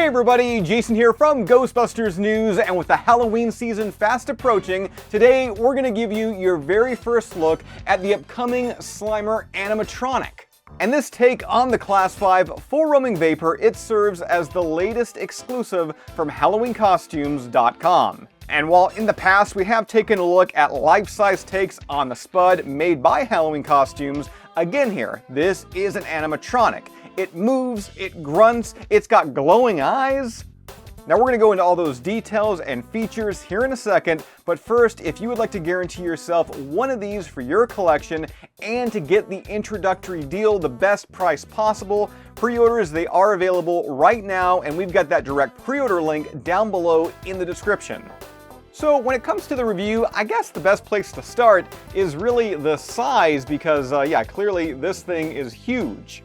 Hey everybody, Jason here from Ghostbusters News, and with the Halloween season fast approaching, today we're going to give you your very first look at the upcoming Slimer Animatronic. And this take on the Class 5 full roaming vapor, it serves as the latest exclusive from HalloweenCostumes.com. And while in the past we have taken a look at life-size takes on the Spud made by Halloween Costumes, again here, this is an animatronic. It moves, it grunts, it's got glowing eyes. Now we're going to go into all those details and features here in a second, but first, if you would like to guarantee yourself one of these for your collection and to get the introductory deal the best price possible, pre-orders, they are available right now, and we've got that direct pre-order link down below in the description. So when it comes to the review, I guess the best place to start is really the size because, yeah, clearly this thing is huge.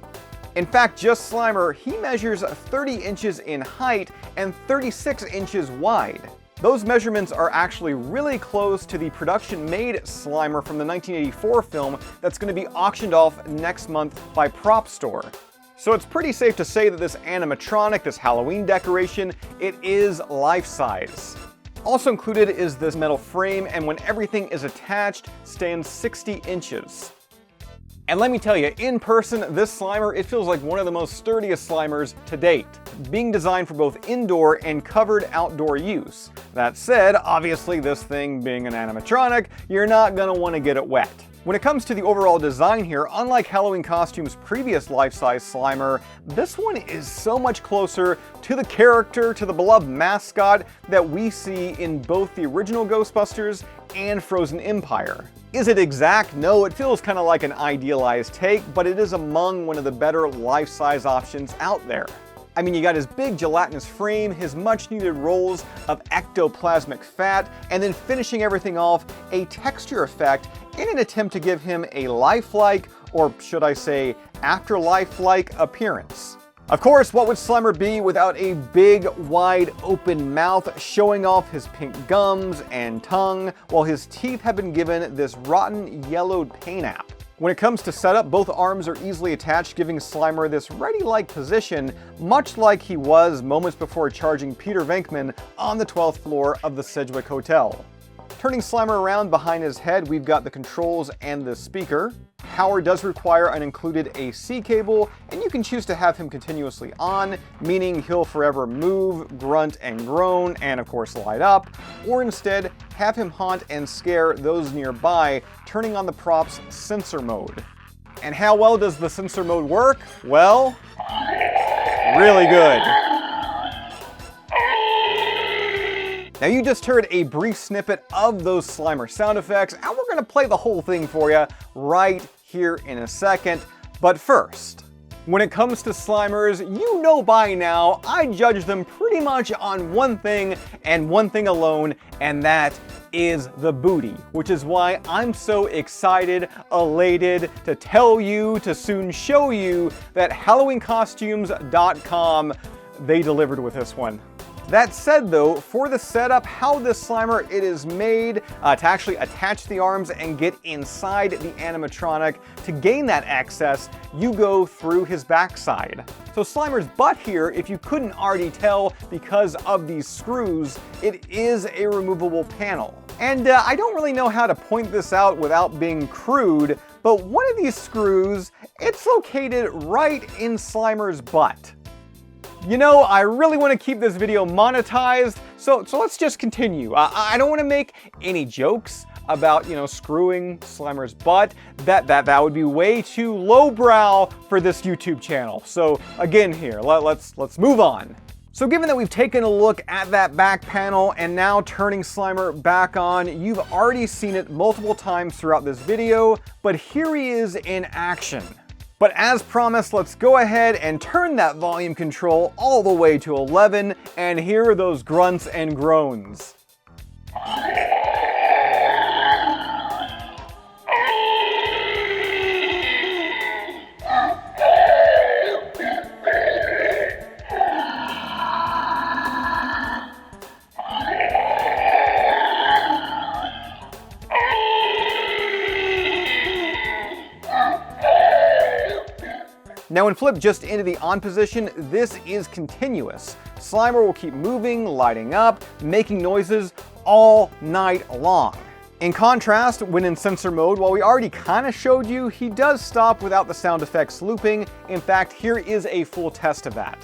In fact, just Slimer, he measures 30 inches in height and 36 inches wide. Those measurements are actually really close to the production-made Slimer from the 1984 film that's going to be auctioned off next month by Prop Store. So it's pretty safe to say that this animatronic, this Halloween decoration, it is life-size. Also included is this metal frame, and when everything is attached, stands 60 inches. And let me tell you, in person, this Slimer, it feels like one of the most sturdiest Slimers to date, being designed for both indoor and covered outdoor use. That said, obviously this thing being an animatronic, you're not gonna wanna get it wet. When it comes to the overall design here, unlike Halloween Costumes' previous life-size Slimer, this one is so much closer to the character, to the beloved mascot that we see in both the original Ghostbusters and Frozen Empire. Is it exact? No, it feels kind of like an idealized take, but it is among one of the better life-size options out there. I mean, you got his big gelatinous frame, his much-needed rolls of ectoplasmic fat, and then finishing everything off, a texture effect in an attempt to give him a lifelike, or should I say, afterlife-like appearance. Of course, what would Slimer be without a big, wide open mouth showing off his pink gums and tongue, while his teeth have been given this rotten yellowed paint app. When it comes to setup, both arms are easily attached, giving Slimer this ready-like position, much like he was moments before charging Peter Venkman on the 12th floor of the Sedgwick Hotel. Turning Slimer around behind his head, we've got the controls and the speaker. Power does require an included AC cable, and you can choose to have him continuously on, meaning he'll forever move, grunt, and groan, and of course light up, or instead have him haunt and scare those nearby, turning on the prop's sensor mode. And how well does the sensor mode work? Well, really good. Now you just heard a brief snippet of those Slimer sound effects, and we're going to play the whole thing for you right here in a second. But first, when it comes to Slimers, you know by now I judge them pretty much on one thing and one thing alone, and that is the booty, which is why I'm so excited, elated to tell you, to soon show you that HalloweenCostumes.com, they delivered with this one. That said though, for the setup, how this Slimer it is made to actually attach the arms and get inside the animatronic, to gain that access, you go through his backside. So Slimer's butt here, if you couldn't already tell because of these screws, it is a removable panel. And I don't really know how to point this out without being crude, but one of these screws, it's located right in Slimer's butt. You know, I really want to keep this video monetized, so let's just continue. I don't want to make any jokes about, screwing Slimer's butt. That would be way too lowbrow for this YouTube channel. So again here, let's move on. So given that we've taken a look at that back panel and now turning Slimer back on, you've already seen it multiple times throughout this video, but here he is in action. But as promised, let's go ahead and turn that volume control all the way to 11 and hear those grunts and groans. Now when flipped just into the on position, this is continuous. Slimer will keep moving, lighting up, making noises all night long. In contrast, when in sensor mode, while we already kinda showed you, he does stop without the sound effects looping. In fact, here is a full test of that.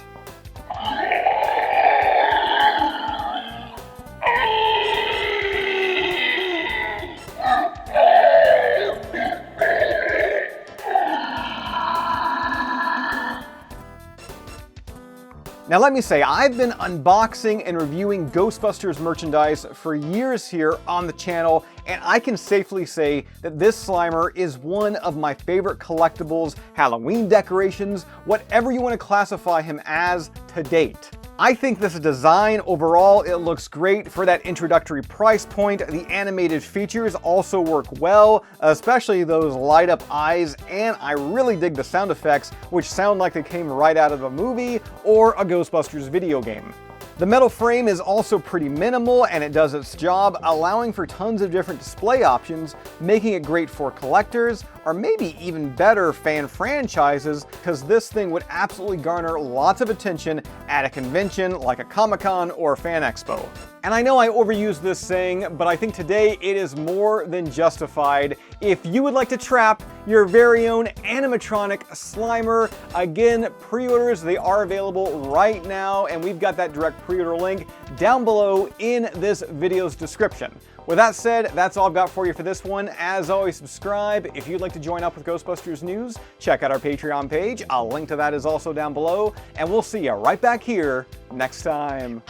Now let me say, I've been unboxing and reviewing Ghostbusters merchandise for years here on the channel, and I can safely say that this Slimer is one of my favorite collectibles, Halloween decorations, whatever you want to classify him as to date. I think this design overall, it looks great for that introductory price point. The animated features also work well, especially those light up eyes, and I really dig the sound effects, which sound like they came right out of a movie or a Ghostbusters video game. The metal frame is also pretty minimal and it does its job, allowing for tons of different display options, making it great for collectors, or maybe even better fan franchises, because this thing would absolutely garner lots of attention at a convention like a Comic-Con or Fan Expo. And I know I overuse this saying, but I think today it is more than justified. If you would like to trap your very own animatronic Slimer, again, pre-orders, they are available right now, and we've got that direct pre-order link down below in this video's description. With that said, that's all I've got for you for this one. As always, subscribe. If you'd like to join up with Ghostbusters news, check out our Patreon page. A link to that is also down below, and we'll see you right back here next time.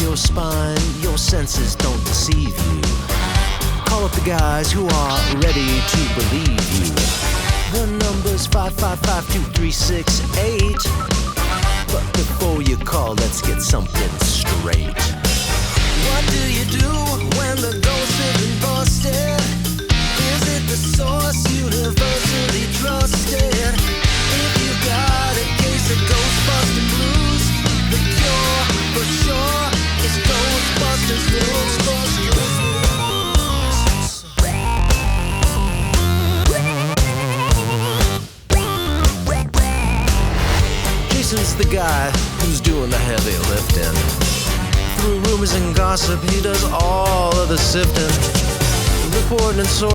Your spine, your senses don't deceive you. Call up the guys who are ready to believe you. The number's 555-2368. But before you call, let's get something straight. What do you do when the ghosts have been busted? Is it the source universally trusted? If you got a case of Ghostbusting blues, the cure for sure is Ghostbusters news. Jason's the guy who's doing the heavy lifting. Through rumors and gossip, he does all of the sifting. Reporting and sorting.